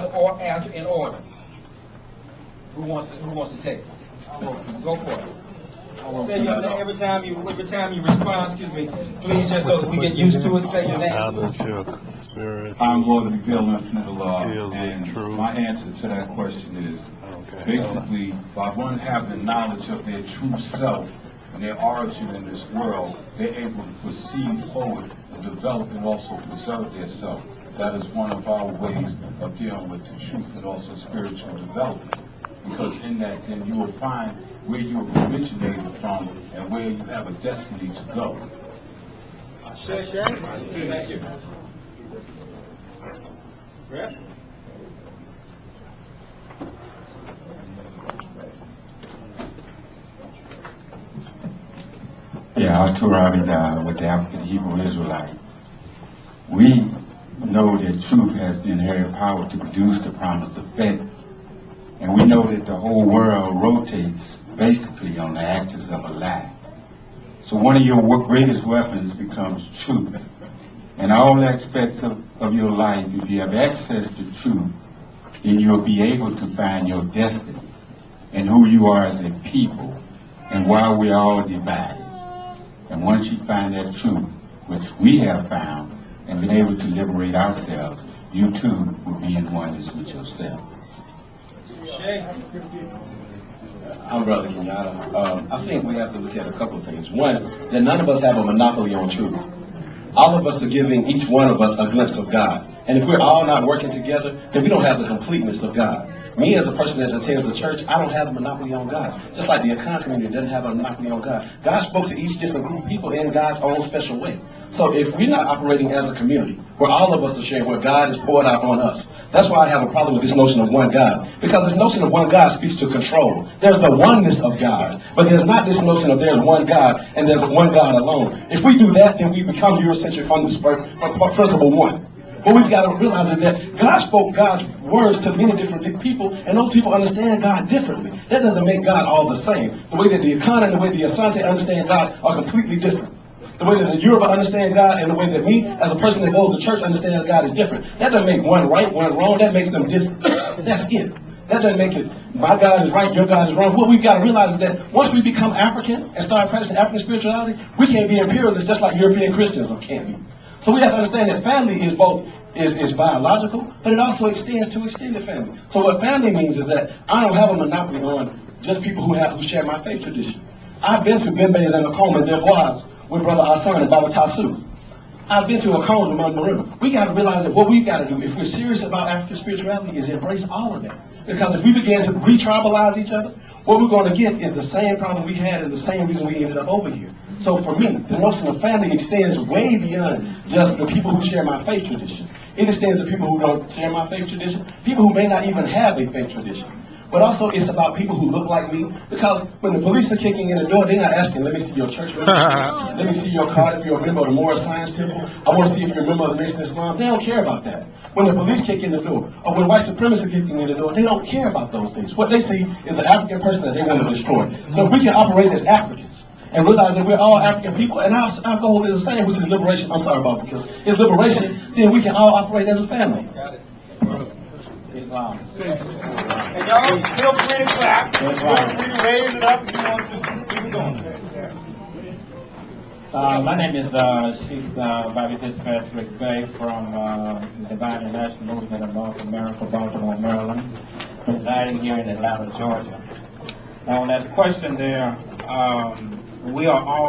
or answer in order. Who wants to take it? Go for it. Say your name every time you respond. Excuse me, please, just so that we get used to it. Say your name. I'm going to be dealing with the law, and my answer to that question is basically by one having the knowledge of their true self and their origin in this world, they're able to proceed forward and develop and also preserve their self. That is one of our ways of dealing with the truth and also spiritual development. Because in that, then you will find where you originated from and where you have a destiny to go. Thank you. Yeah, Artur Abida with the African Hebrew Israelite. We know that truth has the inherent power to produce the promise of faith. And we know that the whole world rotates basically on the axis of a lie. So one of your greatest weapons becomes truth. In all aspects of your life, if you have access to truth, then you'll be able to find your destiny and who you are as a people and why we're all divided. And once you find that truth, which we have found, and been able to liberate ourselves, you too will be in oneness with yourself. I'm Brother Kenyatta. I think we have to look at a couple of things. One, that none of us have a monopoly on truth. All of us are giving each one of us a glimpse of God. And if we're all not working together, then we don't have the completeness of God. Me as a person that attends the church, I don't have a monopoly on God. Just like the Akan community doesn't have a monopoly on God. God spoke to each different group of people in God's own special way. So if we're not operating as a community, where all of us are sharing what God has poured out on us, that's why I have a problem with this notion of one God. Because this notion of one God speaks to control. There's the oneness of God, but there's not this notion of there's one God and there's one God alone. If we do that, then we become Eurocentric from this principle one. What we've got to realize is that God spoke God's words to many different people, and those people understand God differently. That doesn't make God all the same. The way that the Akan and the way the Asante understand God are completely different. The way that the Yoruba understand God and the way that me, as a person that goes to church, understands God is different. That doesn't make one right, one wrong. That makes them different. That's it. That doesn't make it, my God is right, your God is wrong. What we've got to realize is that once we become African and start practicing African spirituality, we can't be imperialists just like European Christians can't be. So we have to understand that family is both is biological, but it also extends to extended family. So what family means is that I don't have a monopoly on just people who share my faith tradition. I've been to Bembe's and Macomb and Devoirs with Brother Asan and Baba Tasu. I've been to a cone with Mama River. We got to realize that what we've got to do, if we're serious about African spirituality, is embrace all of that. Because if we begin to re-tribalize each other, what we're going to get is the same problem we had and the same reason we ended up over here. So for me, the notion of family extends way beyond just the people who share my faith tradition. It extends to people who don't share my faith tradition, people who may not even have a faith tradition. But also it's about people who look like me, because when the police are kicking in the door, they're not asking, let me see your church membership, let me see your card if you're a member of the Moorish Science Temple, I want to see if you're a member of the Nation of Islam. They don't care about that. When the police kick in the door, or when white supremacists are kicking in the door, they don't care about those things. What they see is an African person that they want to destroy. So if we can operate as Africans, and realize that we're all African people, and our goal is the same, which is liberation. I'm sorry about because it's liberation, then we can all operate as a family. Got it. Islam. And y'all feel free to clap. Feel free to raise it up if you want to keep it going. My name is Chief Bobby Fitzpatrick Bay from the Divine and National Movement of North America, Baltimore, Maryland, residing here in Atlanta, Georgia. Now, on that question there, we are all